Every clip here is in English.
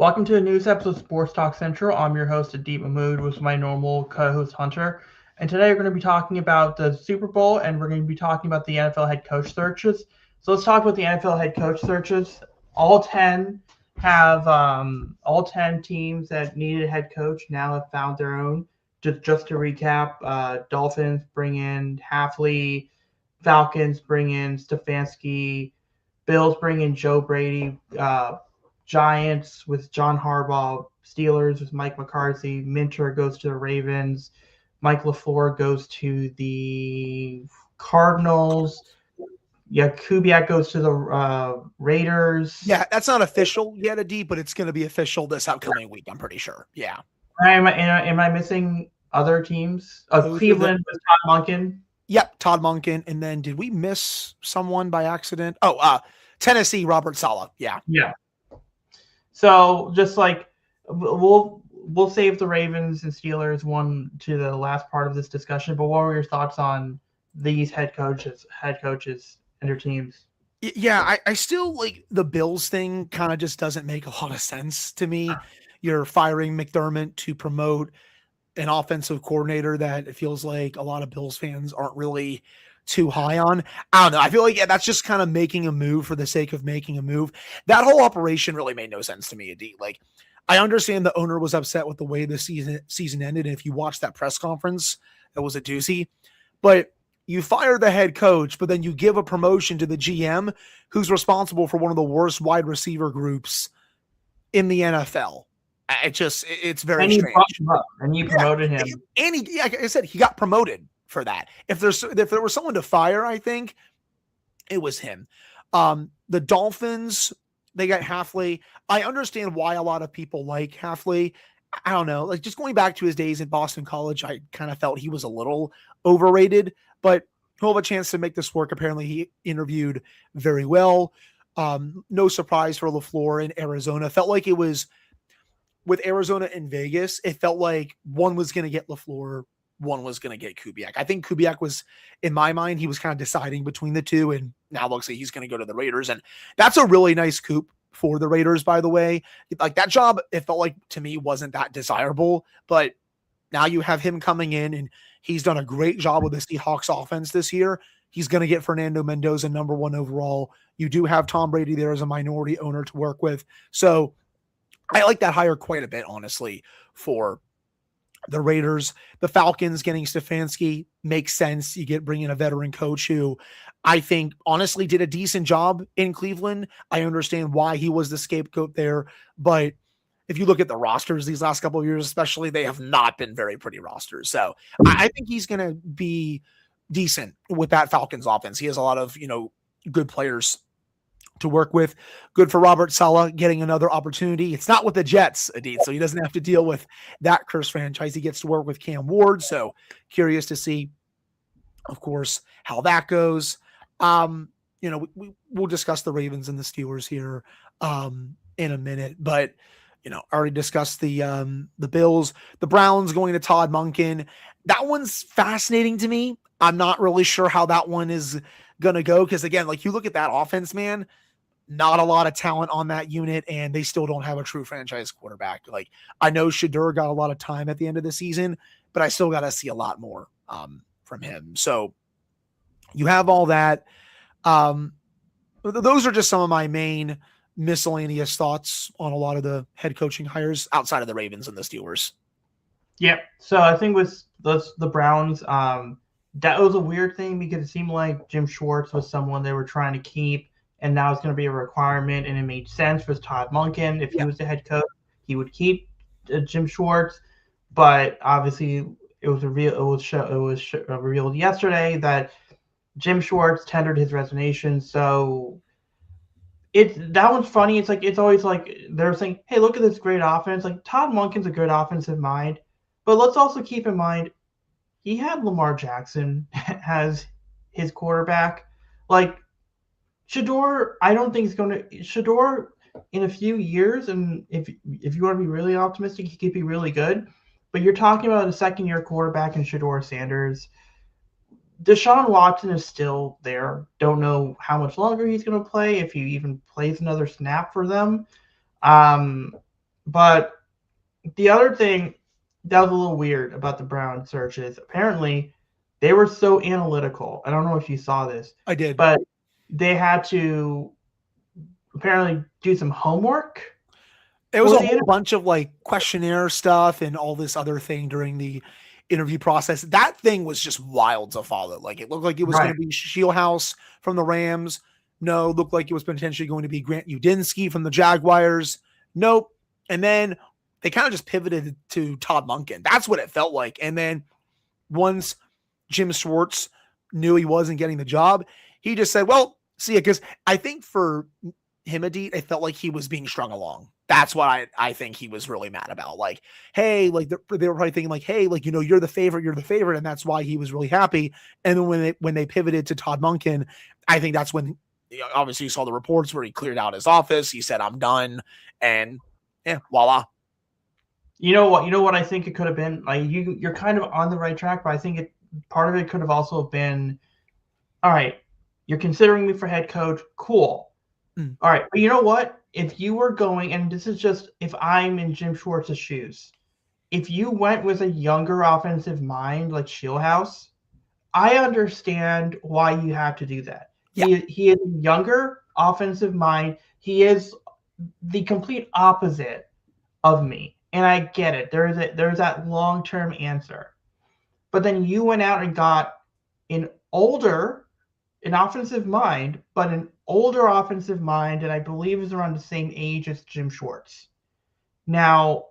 Welcome to a news episode of Sports Talk Central. I'm your host, Adeep Mahmood, with my normal co-host, Hunter. And today we're going to be talking about the Super Bowl, and we're going to be talking about the NFL head coach searches. So let's talk about the NFL head coach searches. All 10 all 10 teams that needed a head coach now have found their own. Just to recap, Dolphins bring in Halfley, Falcons bring in Stefanski, Bills bring in Joe Brady, Giants with John Harbaugh, Steelers with Mike McCarthy, Minter goes to the Ravens, Mike LaFleur goes to the Cardinals. Yeah, Kubiak goes to the Raiders. Yeah, that's not official yet, Adi, but it's going to be official this upcoming week, I'm pretty sure. Yeah. Am I missing other teams? Cleveland with Todd Monken. Yep, Todd Monken. And then did we miss someone by accident? Oh, Tennessee, Robert Saleh. Yeah. Yeah. So just like we'll save the Ravens and Steelers one to the last part of this discussion. But what were your thoughts on these head coaches and their teams? Yeah, I still like the Bills thing. Kind of just doesn't make a lot of sense to me. You're firing McDermott to promote an offensive coordinator that it feels like a lot of Bills fans aren't really too high on. I don't know. I feel like that's just kind of making a move for the sake of making a move. That whole operation really made no sense to me, Adi. Like, I understand the owner was upset with the way the season ended. And if you watch that press conference, that was a doozy. But you fire the head coach, but then you give a promotion to the GM who's responsible for one of the worst wide receiver groups in the NFL. It's very strange. And you promoted him. And like I said, he got promoted for that. If there was someone to fire, I think it was him. The Dolphins, they got Halfley. I understand why a lot of people like Halfley. I don't know. Like, just going back to his days at Boston College, I kind of felt he was a little overrated, but he'll have a chance to make this work. Apparently, he interviewed very well. No surprise for LaFleur in Arizona. Felt like it was with Arizona and Vegas. It felt like one was going to get LaFleur, one was going to get Kubiak. I think Kubiak was, in my mind, he was kind of deciding between the two, and now looks like he's going to go to the Raiders. And that's a really nice coup for the Raiders, by the way. Like, that job, it felt like to me wasn't that desirable, but now you have him coming in, and he's done a great job with the Seahawks offense this year. He's going to get Fernando Mendoza number 1 overall. You do have Tom Brady there as a minority owner to work with. So I like that hire quite a bit, honestly, for the Raiders. The Falcons getting Stefanski makes sense. You bring in a veteran coach who I think honestly did a decent job in Cleveland. I understand why he was the scapegoat there, but if you look at the rosters these last couple of years, especially, they have not been very pretty rosters. So I think he's going to be decent with that Falcons offense. He has a lot of, good players to work with. Good for Robert Saleh getting another opportunity. It's not with the Jets, Adit, so he doesn't have to deal with that cursed franchise. He gets to work with Cam Ward, so curious to see, of course, how that goes. We'll discuss the Ravens and the Steelers here in a minute, but already discussed the Bills, the Browns going to Todd Monken. That one's fascinating to me. I'm not really sure how that one is going to go, because again, like, you look at that offense, man, not a lot of talent on that unit, and they still don't have a true franchise quarterback. Like, I know Shedeur got a lot of time at the end of the season, but I still got to see a lot more from him. So you have all that. Those are just some of my main miscellaneous thoughts on a lot of the head coaching hires outside of the Ravens and the Steelers. Yeah. So I think with the Browns, that was a weird thing because it seemed like Jim Schwartz was someone they were trying to keep, and now it's going to be a requirement, and it made sense with Todd Monken. If he was the head coach, he would keep Jim Schwartz, but obviously it was revealed yesterday that Jim Schwartz tendered his resignation. So that one's funny. It's always like they're saying, hey, look at this great offense. Like, Todd Monken's a good offensive mind, but let's also keep in mind he had Lamar Jackson as his quarterback. Like, Shedeur, I don't think he's going to – Shedeur in a few years, and if you want to be really optimistic, he could be really good. But you're talking about a second-year quarterback in Shedeur Sanders. Deshaun Watson is still there. Don't know how much longer he's going to play, if he even plays another snap for them. But the other thing that was a little weird about the Brown searches, apparently they were so analytical. I don't know if you saw this, I did. but they had to apparently do some homework It was for a the whole interview. bunch of like questionnaire stuff and all this other thing during the interview process. That thing was just wild to follow. Like it looked like it was going Right. to be Shieldhouse from the Rams. No, looked like it was potentially going to be Grant Udinsky from the Jaguars. Nope. And then they kind of just pivoted to Todd Monken. That's what it felt like. And then once Jim Schwartz knew he wasn't getting the job, he just said, well, see it. Because I think for Himadi, it felt like he was being strung along. That's what I think he was really mad about. Like, hey, like they were probably thinking like, hey, like, you know, you're the favorite. And that's why he was really happy. And then when they pivoted to Todd Monken, I think that's when obviously you saw the reports where he cleared out his office. He said, I'm done. And yeah, voila. You know what? You know what I think it could have been. Like you're kind of on the right track, but I think part of it could have also been, all right, you're considering me for head coach. Cool. Mm. All right, but you know what? If you were going, and this is just if I'm in Jim Schwartz's shoes, if you went with a younger offensive mind like Shieldhouse, I understand why you have to do that. Yeah. He is a younger offensive mind. He is the complete opposite of me, and I get it. There's that long term answer, but then you went out and got an older, an offensive mind, but an older offensive mind, and I believe is around the same age as Jim Schwartz. Now,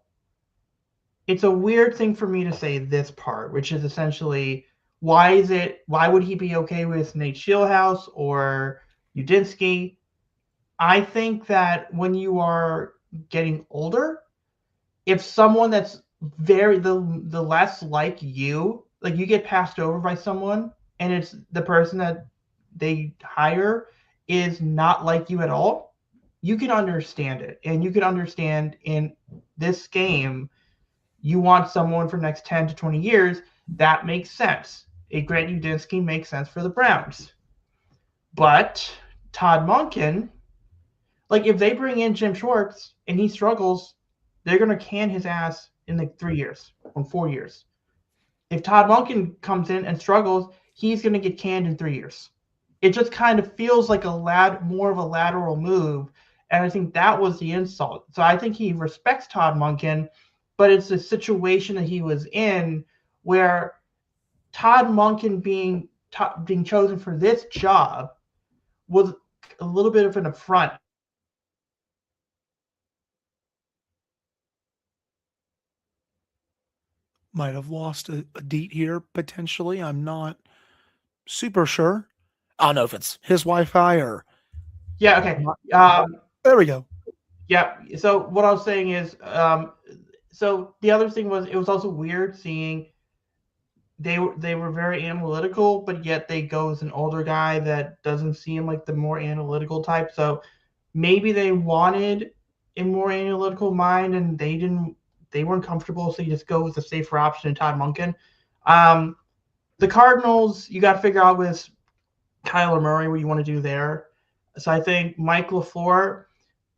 it's a weird thing for me to say this part, which is essentially why would he be okay with Nate Shieldhouse or Udinsky? I think that when you are getting older, if someone that's the less like you get passed over by someone and it's the person that they hire is not like you at all, you can understand it. And you can understand in this game you want someone for the next 10 to 20 years, that makes sense. A Grant Udinsky makes sense for the Browns. But Todd Monken, like if they bring in Jim Schwartz and he struggles, they're going to can his ass in like 3 years or 4 years. If Todd Monken comes in and struggles, he's going to get canned in 3 years. It just kind of feels like more of a lateral move, and I think that was the insult. So I think he respects Todd Monken, but it's a situation that he was in where Todd Monken being chosen for this job was a little bit of an affront. Might have lost a deet here potentially. I'm not super sure. I don't know if it's his Wi-Fi or Yeah. Okay. not. There we go. Yeah. So what I was saying is, so the other thing was it was also weird seeing they were very analytical, but yet they go as an older guy that doesn't seem like the more analytical type. So maybe they wanted a more analytical mind, and they weren't comfortable, so you just go with the safer option, Todd Monken. Um, the Cardinals, you got to figure out with Kyler Murray what you want to do there. So I think Mike LaFleur,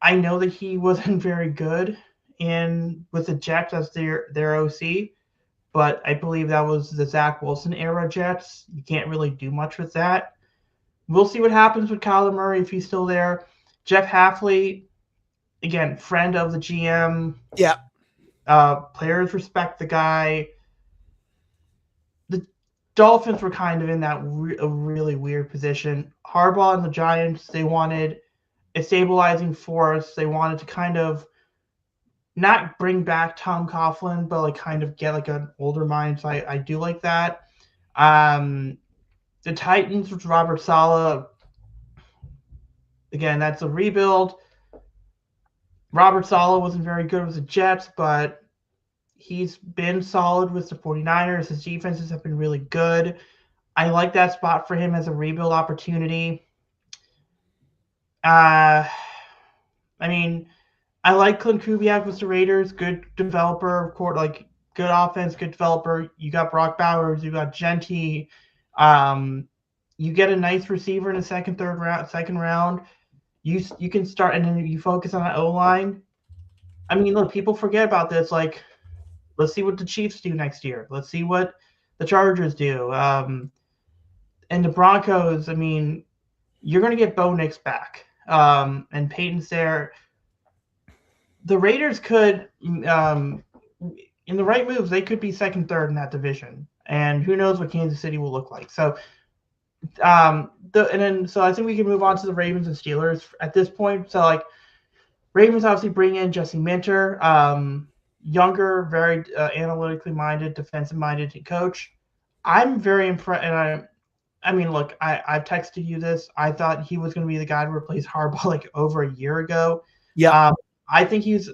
I know that he wasn't very good in with the Jets as their OC, but I believe that was the Zach Wilson era Jets. You can't really do much with that. We'll see what happens with Kyler Murray if he's still there. Jeff Halfley, again, friend of the GM. Yeah. Players respect the guy. The Dolphins were kind of in that a really weird position. Harbaugh and the Giants, they wanted a stabilizing force. They wanted to kind of not bring back Tom Coughlin, but like kind of get like an older mind. So I do like that. Um, the Titans with Robert Saleh, again, that's a rebuild. Robert Saleh wasn't very good with the Jets, but he's been solid with the 49ers. His defenses have been really good. I like that spot for him as a rebuild opportunity. I mean, I like Clint Kubiak with the Raiders. Good developer, of course, like good offense, good developer. You got Brock Bowers, you got Genty. You get a nice receiver in the second round. You can start, and then you focus on the O line. I mean, look, people forget about this. Like, let's see what the Chiefs do next year. Let's see what the Chargers do. And the Broncos, I mean, you're going to get Bo Nix back. And Peyton's there. The Raiders could, in the right moves, they could be second, third in that division. And who knows what Kansas City will look like. So, so I think we can move on to the Ravens and Steelers at this point. So, like, Ravens obviously bring in Jesse Minter, younger, very analytically minded, defensive minded coach. I'm very impressed, and I mean, look, I've texted you this. I thought he was going to be the guy to replace Harbaugh like over a year ago. Yeah, I think he's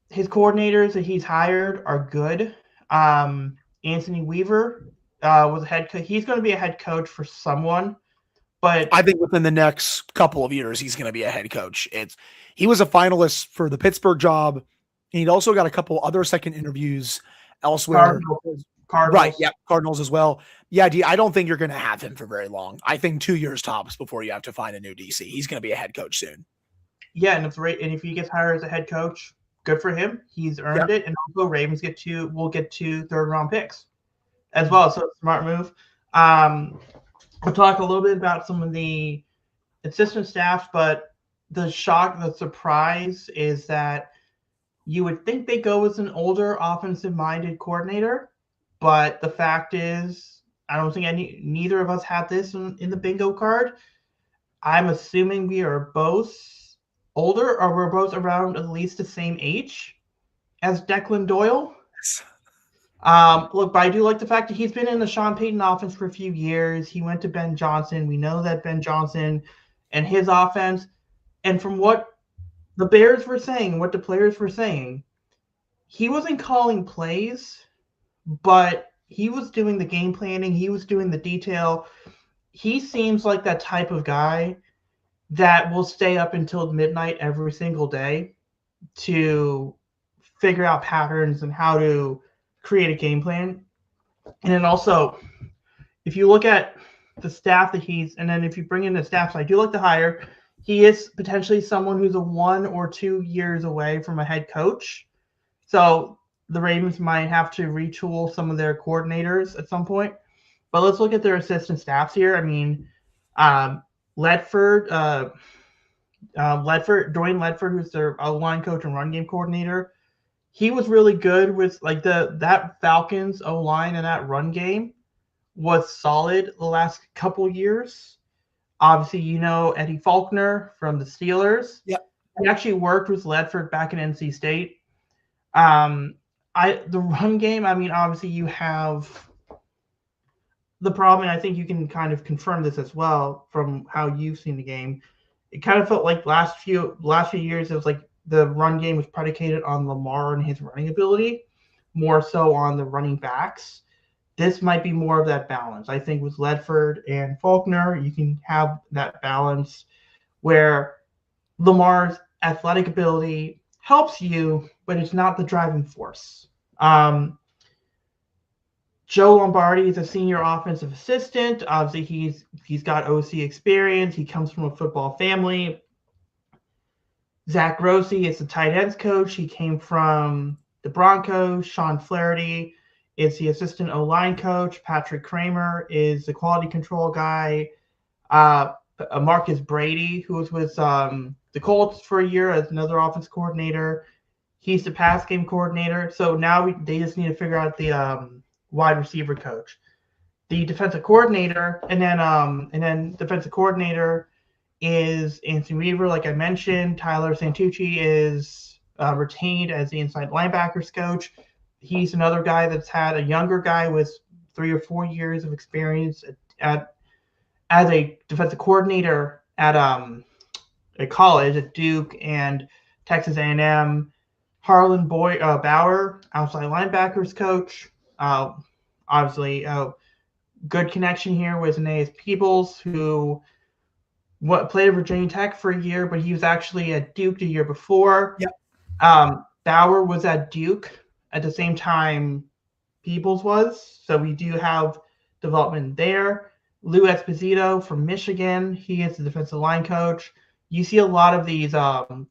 his coordinators that he's hired are good. Anthony Weaver was a head coach. He's going to be a head coach for someone, but I think within the next couple of years, he's going to be a head coach. He was a finalist for the Pittsburgh job, and he'd also got a couple other second interviews elsewhere. Cardinals. Right, yeah, Cardinals as well. Yeah, I don't think you're going to have him for very long. I think 2 years tops before you have to find a new DC. He's going to be a head coach soon. Yeah, and if he gets hired as a head coach, good for him. He's earned it, and also Ravens will get 2 third-round picks as well. So smart move. We'll talk a little bit about some of the assistant staff, but the surprise is that you would think they go with an older offensive-minded coordinator, but the fact is, I don't think neither of us had this in the bingo card. I'm assuming we are both older, or we're both around at least the same age as Declan Doyle. Look, but I do like the fact that he's been in the Sean Payton offense for a few years. He went to Ben Johnson. We know that Ben Johnson and his offense, and from what the Bears were saying, what the players were saying, he wasn't calling plays, but he was doing the game planning. He was doing the detail. He seems like that type of guy that will stay up until midnight every single day to figure out patterns and how to create a game plan. And then also, if you look at the staff that and then if you bring in the staff, so I do like to hire, he is potentially someone who's a 1 or 2 years away from a head coach. So the Ravens might have to retool some of their coordinators at some point. But let's look at their assistant staffs here. I mean, Dwayne Ledford, who's their line coach and run game coordinator, he was really good with like that Falcons O-line and that run game was solid the last couple years. Obviously, Eddie Faulkner from the Steelers. Yep. He actually worked with Ledford back in NC State. The run game, I mean, obviously you have the problem, and I think you can kind of confirm this as well from how you've seen the game. It kind of felt like last few years it was like the run game was predicated on Lamar and his running ability, more so on the running backs. This might be more of that balance. I think with Ledford and Faulkner, you can have that balance where Lamar's athletic ability helps you, but it's not the driving force. Joe Lombardi is a senior offensive assistant. Obviously, he's got OC experience. He comes from a football family. Zach Grossi is the tight ends coach. He came from the Broncos. Sean Flaherty is the assistant O-line coach. Patrick Kramer is the quality control guy. Marcus Brady, who was with the Colts for a year as another offense coordinator. He's the pass game coordinator. So now they just need to figure out the wide receiver coach. The defensive coordinator, and then defensive coordinator is Anthony Weaver, like I mentioned. Tyler Santucci is retained as the inside linebackers coach. He's another guy that's had a younger guy with 3 or 4 years of experience as a defensive coordinator at college at Duke and Texas A&M. Harlan Bauer, outside linebackers coach. Obviously, good connection here with Aeneas Peebles, who played at Virginia Tech for a year, but he was actually at Duke the year before. Yep. Bauer was at Duke at the same time Peebles was, so we do have development there. Lou Esposito from Michigan, he is the defensive line coach. you see a lot of these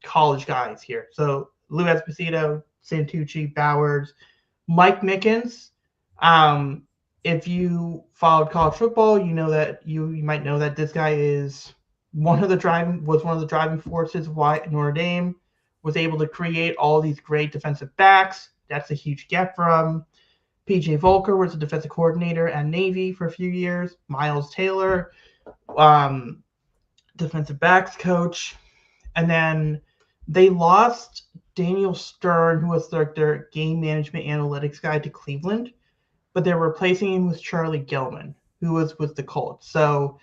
college guys here. So Lou Esposito, Santucci, Bowers, Mike Mickens. Um, if you followed college football, you know that you might know that this guy is one of the driving forces why Notre Dame was able to create all these great defensive backs. That's a huge get from PJ Volker was the defensive coordinator at Navy for a few years. Miles Taylor, um, defensive backs coach, and then they lost Daniel Stern, who was their game management analytics guy, to Cleveland, but they're replacing him with Charlie Gilman, who was with the Colts. So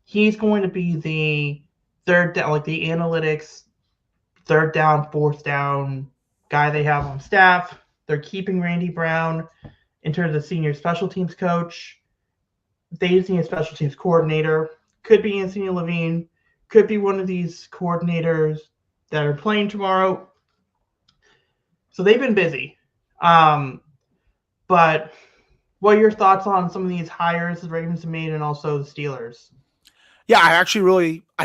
he's going to be the third down, like the analytics, third down, fourth down guy they have on staff. They're keeping Randy Brown in terms of senior special teams coach. They just need a special teams coordinator. Could be Anthony Levine. Could be one of these coordinators that are playing tomorrow. So they've been busy. But what are your thoughts on some of these hires the Ravens have made and also the Steelers? Yeah, I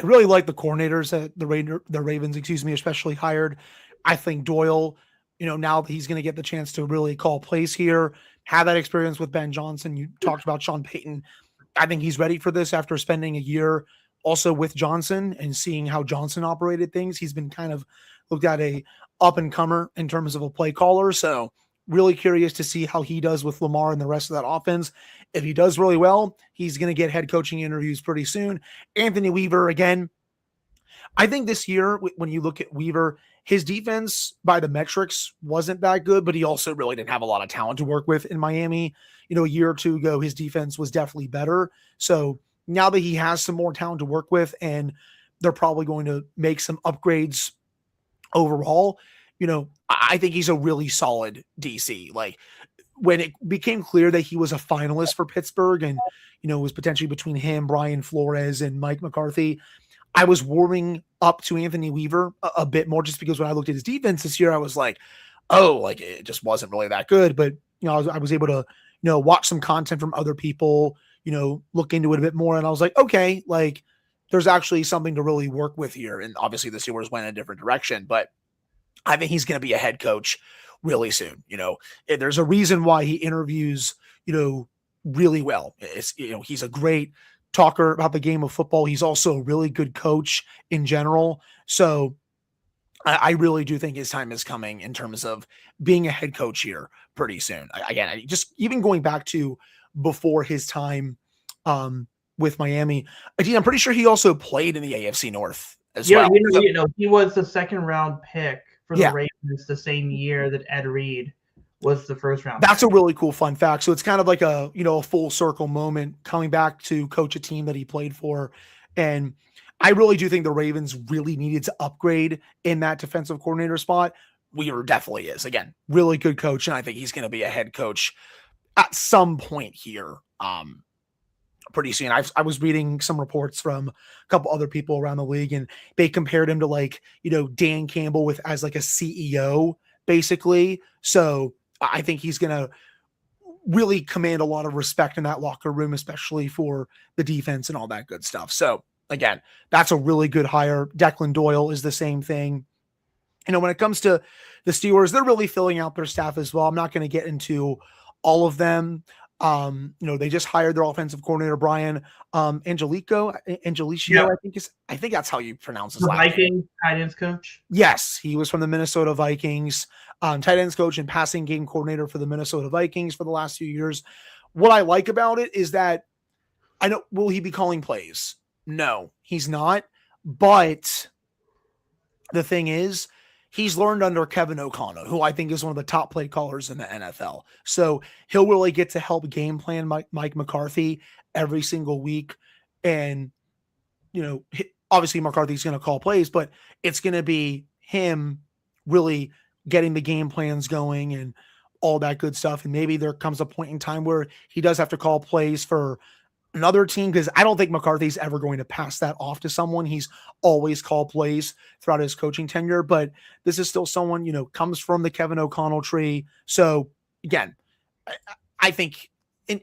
really like the coordinators that the Ravens, especially hired. I think Doyle, now that he's going to get the chance to really call plays here, have that experience with Ben Johnson. You talked about Sean Payton. I think he's ready for this after spending a year also with Johnson and seeing how Johnson operated things. He's been kind of looked at a up and comer in terms of a play caller. So really curious to see how he does with Lamar and the rest of that offense. If he does really well, he's going to get head coaching interviews pretty soon. Anthony Weaver, again, I think this year, when you look at Weaver, his defense by the metrics wasn't that good, but he also really didn't have a lot of talent to work with in Miami. A year or two ago, his defense was definitely better. So now that he has some more talent to work with and they're probably going to make some upgrades overall, I think he's a really solid DC. Like when it became clear that he was a finalist for Pittsburgh and, it was potentially between him, Brian Flores, and Mike McCarthy, I was warming up to Anthony Weaver a bit more just because when I looked at his defense this year, I was like, oh, like it just wasn't really that good. But, I was able to, watch some content from other people, look into it a bit more. And I was like, okay, like there's actually something to really work with here. And obviously the Steelers went in a different direction, but I think he's going to be a head coach really soon. There's a reason why he interviews, really well. It's, he's a great talker about the game of football. He's also a really good coach in general. So I really do think his time is coming in terms of being a head coach here pretty soon. Again, just even going back to before his time with Miami, I'm pretty sure he also played in the AFC North as well. He was the second round pick for the Ravens the same year that Ed Reed was the first round. That's a really cool fun fact. So it's kind of like a full circle moment coming back to coach a team that he played for. And I really do think the Ravens really needed to upgrade in that defensive coordinator spot. Weaver definitely is. Again, really good coach, and I think he's going to be a head coach at some point here pretty soon. I was reading some reports from a couple other people around the league, and they compared him to Dan Campbell as like a CEO, basically. So I think he's going to really command a lot of respect in that locker room, especially for the defense and all that good stuff. So again, that's a really good hire. Declan Doyle is the same thing. When it comes to the Steelers, they're really filling out their staff as well. I'm not going to get into all of them. They just hired their offensive coordinator, Brian Angelico, yeah. I think that's how you pronounce his last name. Vikings tight ends coach. Yes, he was from the Minnesota Vikings, tight ends coach and passing game coordinator for the Minnesota Vikings for the last few years. What I like about it is that will he be calling plays? No, he's not. But the thing is, he's learned under Kevin O'Connell, who I think is one of the top play callers in the NFL. So he'll really get to help game plan Mike McCarthy every single week. And, obviously McCarthy's going to call plays, but it's going to be him really getting the game plans going and all that good stuff. And maybe there comes a point in time where he does have to call plays for another team, because I don't think McCarthy's ever going to pass that off to someone. He's always called plays throughout his coaching tenure, but this is still someone, comes from the Kevin O'Connell tree. So again, I think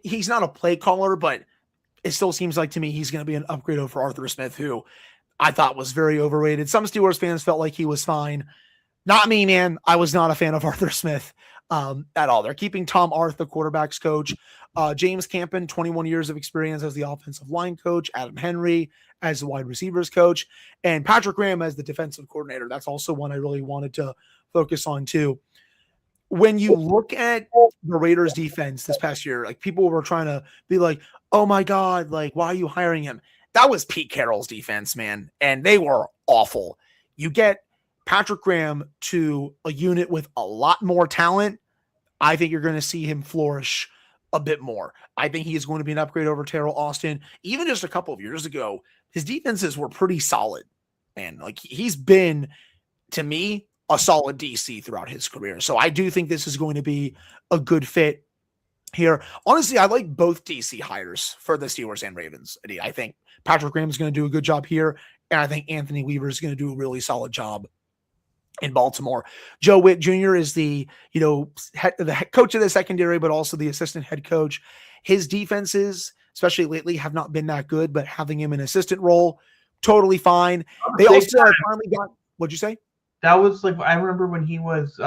he's not a play caller, but it still seems like to me he's going to be an upgrade over Arthur Smith, who I thought was very overrated. Some Steelers fans felt like he was fine. Not me, man. I was not a fan of Arthur Smith at all. They're keeping Tom Arth, the quarterback's coach. James Campen, 21 years of experience as the offensive line coach. Adam Henry as the wide receivers coach. And Patrick Graham as the defensive coordinator. That's also one I really wanted to focus on too. When you look at the Raiders defense this past year, like people were trying to be like, oh my God, like, why are you hiring him? That was Pete Carroll's defense, man. And they were awful. You get Patrick Graham to a unit with a lot more talent. I think you're going to see him flourish a bit more. I think he is going to be an upgrade over Terrell Austin. Even just a couple of years ago, his defenses were pretty solid, man. Like he's been, to me, a solid DC throughout his career. So I do think this is going to be a good fit here. Honestly, I like both DC hires for the Steelers and Ravens. I think Patrick Graham is going to do a good job here, and I think Anthony Weaver is going to do a really solid job in Baltimore. Joe Witt Jr. is the head coach of the secondary, but also the assistant head coach. His defenses, especially lately, have not been that good, but having him in assistant role, totally fine. They also finally got, what'd you say? That was like, I remember when he was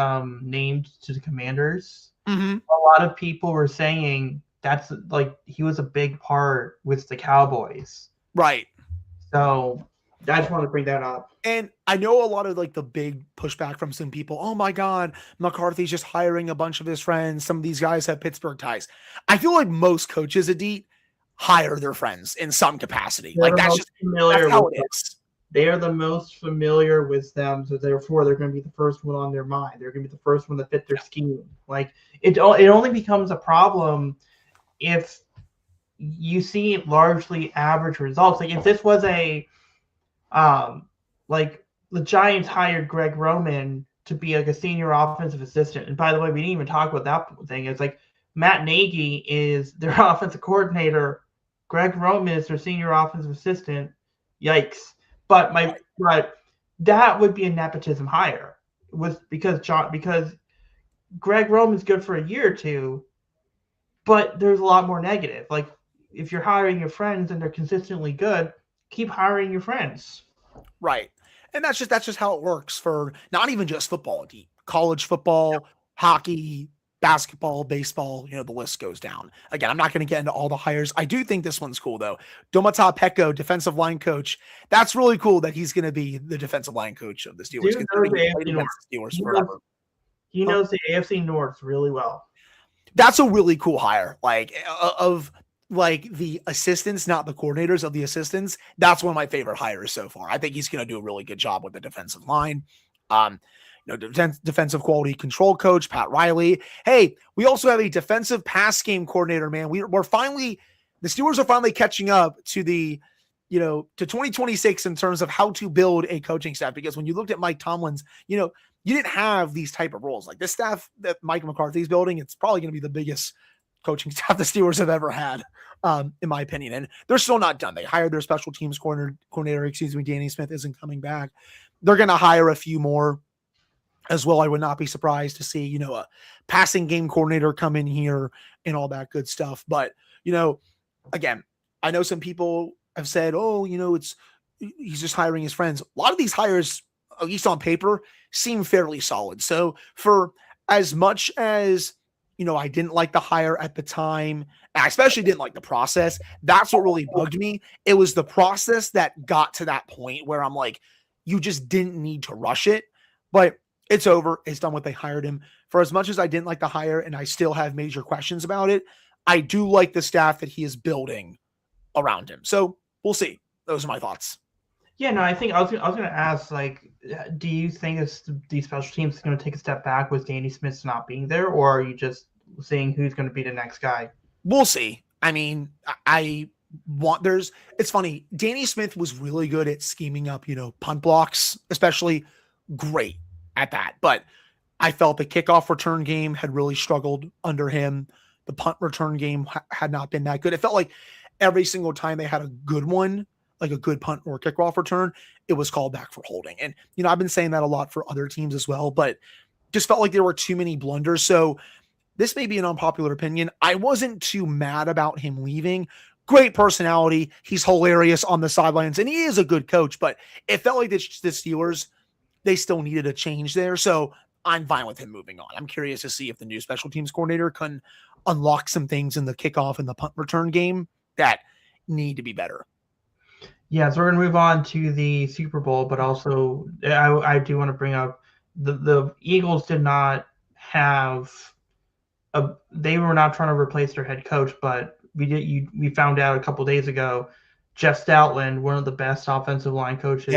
named to the Commanders, Mm-hmm. a lot of people were saying that's like he was a big part with the Cowboys. Right. So I just want to bring that up. And I know a lot of like the big pushback from some people. Oh my God, McCarthy's just hiring a bunch of his friends. Some of these guys have Pittsburgh ties. I feel like most coaches, Adit, hire their friends in some capacity. They're like that's how it is. They are the most familiar with them, so therefore they're going to be the first one on their mind. They're going to be the first one that fit their scheme. Like it only becomes a problem if you see largely average results. Like if this was like the Giants hired Greg Roman to be like a senior offensive assistant. And by the way, we didn't even talk about that thing. It's like Matt Nagy is their offensive coordinator. Greg Roman is their senior offensive assistant. Yikes. But that would be a nepotism hire. Because Greg Roman's good for a year or two, but there's a lot more negative. Like if you're hiring your friends and they're consistently good, keep hiring your friends. Right. And that's just how it works for not even just football, college football, hockey, basketball, baseball, the list goes down. Again, I'm not going to get into all the hires. I do think this one's cool though. Domata Peko, defensive line coach. That's really cool that he's going to be the defensive line coach of the Steelers. He knows the AFC North really well. That's a really cool hire. Like of the assistants, not the coordinators, of the assistants. That's one of my favorite hires so far. I think he's going to do a really good job with the defensive line. Defensive quality control coach, Pat Riley. Hey, we also have a defensive pass game coordinator, man. The Steelers are finally catching up to to 2026 in terms of how to build a coaching staff. Because when you looked at Mike Tomlin's, you didn't have these type of roles. Like this staff that Mike McCarthy's building, it's probably going to be the biggest coaching staff the Steelers have ever had, in my opinion. And they're still not done. They hired their special teams coordinator, Danny Smith isn't coming back. They're going to hire a few more as well. I would not be surprised to see, a passing game coordinator come in here and all that good stuff. But, again, I know some people have said, oh, he's just hiring his friends. A lot of these hires, at least on paper, seem fairly solid. So for as much as, I didn't like the hire at the time, I especially didn't like the process. That's what really bugged me. It was the process that got to that point where I'm like, you just didn't need to rush it. But it's over. It's done what they hired him. For as much as I didn't like the hire and I still have major questions about it, I do like the staff that he is building around him. So we'll see. Those are my thoughts. Yeah, no, I think I was going to ask, like, do you think these special teams are going to take a step back with Danny Smith not being there, or are you just seeing who's going to be the next guy? We'll see. I mean, it's funny. Danny Smith was really good at scheming up, punt blocks, especially great at that. But I felt the kickoff return game had really struggled under him. The punt return game had not been that good. It felt like every single time they had a good one, like a good punt or kickoff return, it was called back for holding. And, I've been saying that a lot for other teams as well, but just felt like there were too many blunders. So this may be an unpopular opinion. I wasn't too mad about him leaving. great personality. He's hilarious on the sidelines, and he is a good coach. But it felt like the Steelers, they still needed a change there. So I'm fine with him moving on. I'm curious to see if the new special teams coordinator can unlock some things in the kickoff and the punt return game that need to be better. Yeah, so we're going to move on to the Super Bowl, but also I do want to bring up the Eagles did not have they were not trying to replace their head coach, but we found out a couple days ago, Jeff Stoutland, one of the best offensive line coaches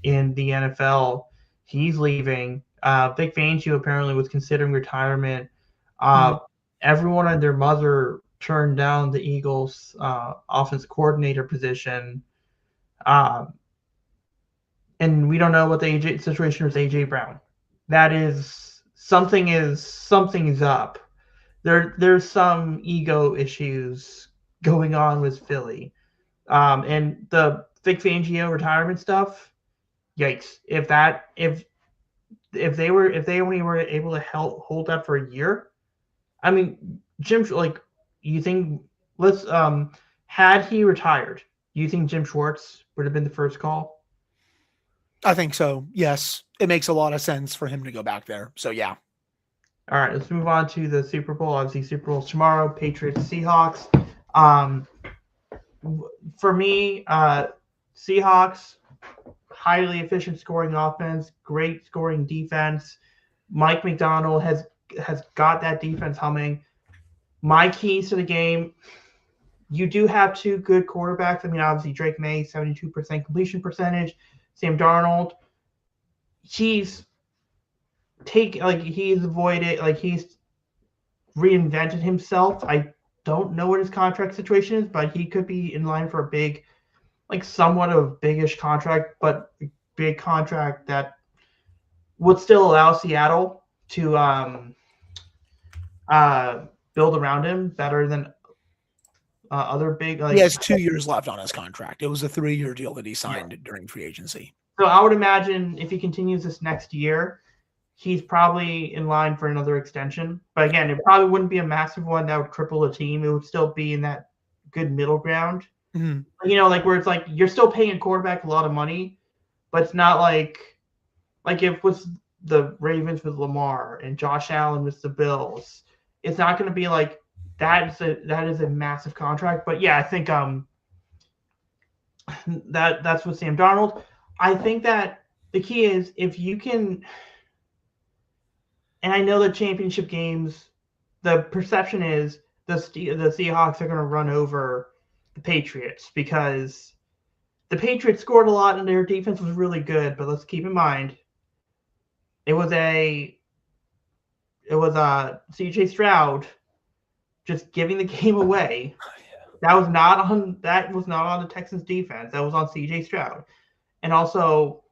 in the NFL, he's leaving. Vic Fangio apparently was considering retirement. Everyone and their mother turned down the Eagles' offense coordinator position. And we don't know what the AJ situation is. AJ Brown. That is something's up. There's some ego issues going on with Philly, and the Vic Fangio retirement stuff. Yikes! If they only were able to hold that for a year, I mean, Jim, like, you think let's had he retired, do you think Jim Schwartz would have been the first call? I think so. Yes, it makes a lot of sense for him to go back there. So yeah. All right, let's move on to the Super Bowl. Obviously, Super Bowl's tomorrow. Patriots, Seahawks. For me, Seahawks, highly efficient scoring offense, great scoring defense. Mike McDonald has got that defense humming. My keys to the game, you do have two good quarterbacks. I mean, obviously, Drake May, 72% completion percentage. Sam Darnold, he's reinvented himself. I don't know what his contract situation is, but he could be in line for a big, like somewhat of biggish contract, but a big contract that would still allow Seattle to build around him better than other big. He has 2 years left on his contract. It was a 3-year deal that he signed during free agency. So I would imagine if he continues this next year, he's probably in line for another extension. But again, it probably wouldn't be a massive one that would cripple the team. It would still be in that good middle ground. Mm-hmm. You know, like where it's like you're still paying a quarterback a lot of money, but it's not like if with the Ravens with Lamar and Josh Allen with the Bills, it's not going to be like that is a massive contract. But yeah, I think that's with Sam Darnold. I think that the key is if you can. And I know the championship games, the perception is the Seahawks are going to run over the Patriots because the Patriots scored a lot and their defense was really good. But let's keep in mind, it was C.J. Stroud just giving the game away. That was not on the Texans defense. That was on C.J. Stroud, and also.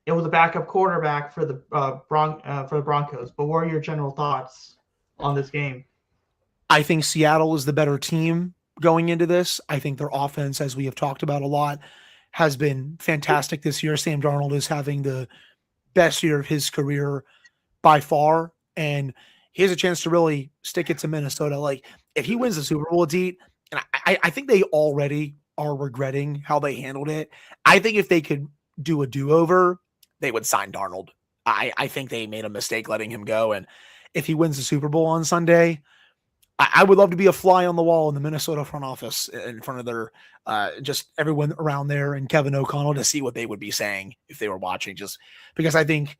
It was a backup quarterback for the Broncos. But what are your general thoughts on this game? I think Seattle is the better team going into this. I think their offense, as we have talked about a lot, has been fantastic this year. Sam Darnold is having the best year of his career by far, and he has a chance to really stick it to Minnesota. Like, if he wins the Super Bowl, and I think they already are regretting how they handled it. I think if they could do a do-over, they would sign Darnold. I think they made a mistake letting him go. And if he wins the Super Bowl on Sunday, I would love to be a fly on the wall in the Minnesota front office in front of their just everyone around there and Kevin O'Connell to see what they would be saying if they were watching, just because I think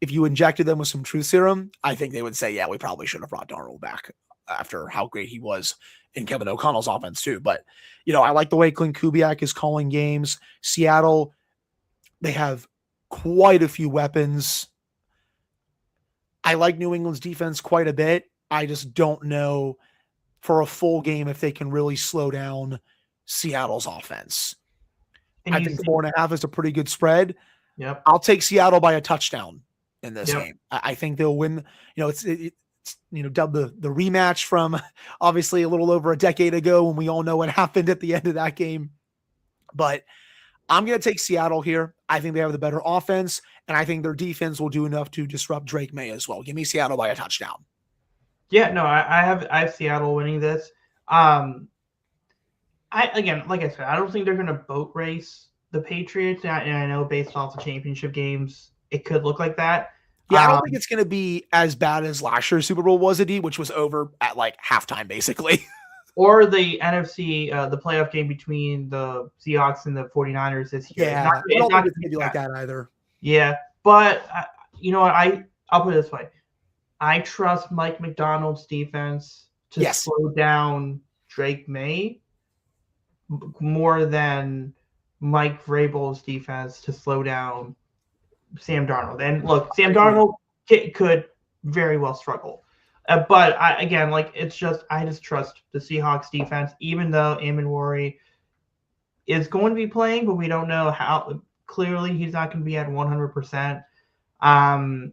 if you injected them with some truth serum, I think they would say, yeah, we probably should have brought Darnold back after how great he was in Kevin O'Connell's offense too. But, I like the way Clint Kubiak is calling games. Seattle, they have quite a few weapons. I like New England's defense quite a bit. I just don't know for a full game if they can really slow down Seattle's offense. And I think 4.5 is a pretty good spread. Yep. I'll take Seattle by a touchdown in this game. I think they'll win. It's dubbed the rematch from obviously a little over a decade ago when we all know what happened at the end of that game. But I'm going to take Seattle here. I think they have the better offense, and I think their defense will do enough to disrupt Drake May as well. Give me Seattle by a touchdown. Yeah, no, I have Seattle winning this. like I said, I don't think they're going to boat race the Patriots, and I know based off the championship games, it could look like that. Yeah, I don't think it's going to be as bad as last year's Super Bowl was, which was over at like halftime, basically. Or the NFC, the playoff game between the Seahawks and the 49ers this year. Yeah, I don't think it's going to be like that either. Yeah, but you know what? I'll put it this way: I trust Mike McDonald's defense to slow down Drake May more than Mike Vrabel's defense to slow down Sam Darnold. And look, Sam Darnold could very well struggle. But I just trust the Seahawks defense, even though Amenwari is going to be playing, but we don't know how. Clearly, he's not going to be at 100%. But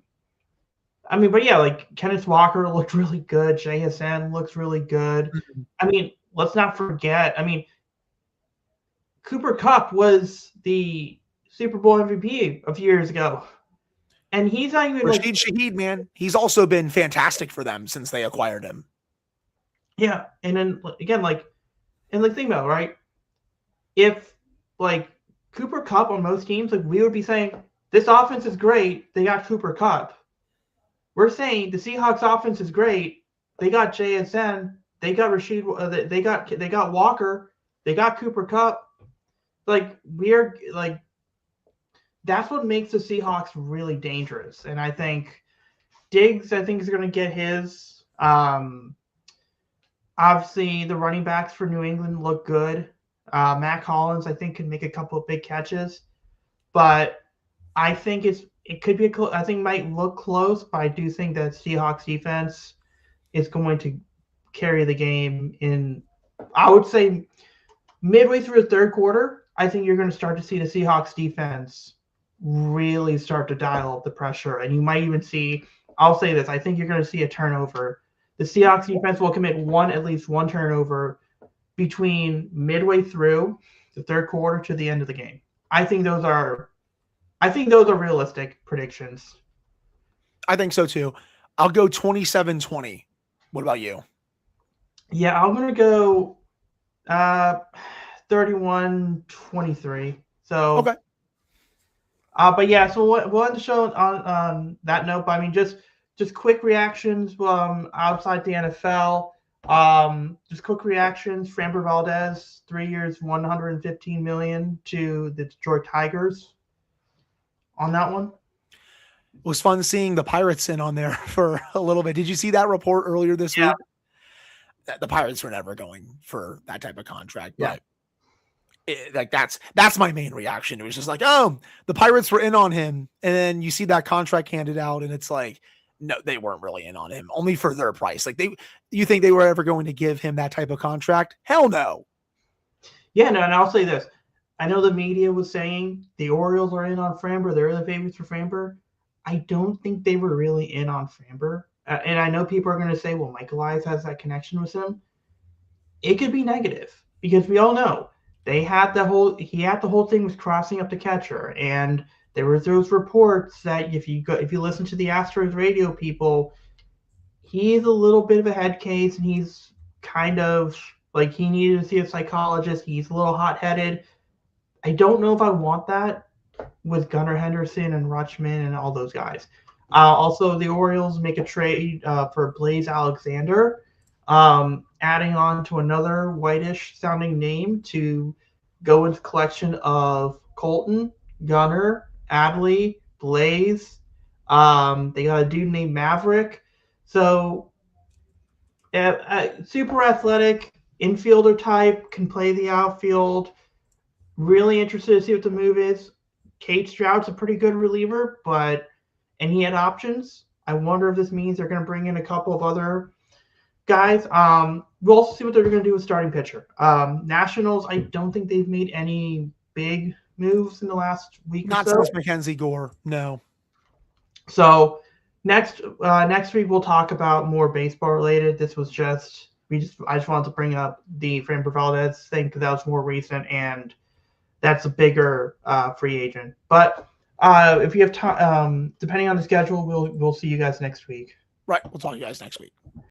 yeah, like Kenneth Walker looked really good. JSN looks really good. Mm-hmm. I mean, let's not forget. I mean, Cooper Kupp was the Super Bowl MVP a few years ago. And he's not even Rashid Shaheed, man. He's also been fantastic for them since they acquired him. Yeah. And then again, think about it, right? If like Cooper Kupp on most teams, like we would be saying, this offense is great. They got Cooper Kupp. We're saying the Seahawks offense is great. They got JSN. They got Rashid. They got Walker. They got Cooper Kupp. Like we're like. That's what makes the Seahawks really dangerous. And I think Diggs, is going to get his. Obviously, the running backs for New England look good. Matt Collins, I think, can make a couple of big catches. But I think it could be I think it might look close, but I do think that Seahawks defense is going to carry the game in, I would say, midway through the third quarter. I think you're going to start to see the Seahawks defense really start to dial up the pressure. And you might even see, I'll say this, I think you're going to see a turnover. The Seahawks defense will commit at least one turnover between midway through the third quarter to the end of the game. I think those are realistic predictions. I think so too. I'll go 27-20. What about you? Yeah, I'm going to go 31-23. So okay. But yeah, so we'll end the show on that note. But I mean, just quick reactions outside the NFL. Just quick reactions. Framber Valdez, 3 years, $115 million to the Detroit Tigers. On that one, it was fun seeing the Pirates in on there for a little bit. Did you see that report earlier this week? The Pirates were never going for that type of contract, but. That's my main reaction. It was just like, oh, the Pirates were in on him, and then you see that contract handed out, and it's like, no, they weren't really in on him, only for their price. Like you think they were ever going to give him that type of contract? Hell no. Yeah, no, and I'll say this: I know the media was saying the Orioles are in on Framber; they're the favorites for Framber. I don't think they were really in on Framber, and I know people are going to say, well, Michael Elias has that connection with him. It could be negative because we all know. He had the whole thing was crossing up the catcher, and there was those reports that if you listen to the Astros radio people, he's a little bit of a head case, and he's kind of like he needed to see a psychologist. He's a little hot-headed. I don't know if I want that with Gunnar Henderson and Rutschman and all those guys. Also, the Orioles make a trade for Blaze Alexander. Adding on to another whitish sounding name to go into collection of Colton, Gunner, Adley, Blaze. They got a dude named Maverick. So super athletic infielder type, can play the outfield. Really interested to see what the move is. Kate Stroud's a pretty good reliever, and he had options. I wonder if this means they're going to bring in a couple of other guys. We'll also see what they're going to do with starting pitcher. Nationals, I don't think they've made any big moves in the last week or so. Not since Mackenzie Gore, no. So next week we'll talk about more baseball related. This was I just wanted to bring up the Framber Valdez thing because that was more recent and that's a bigger free agent. But if you have time, depending on the schedule, we'll see you guys next week. Right, we'll talk to you guys next week.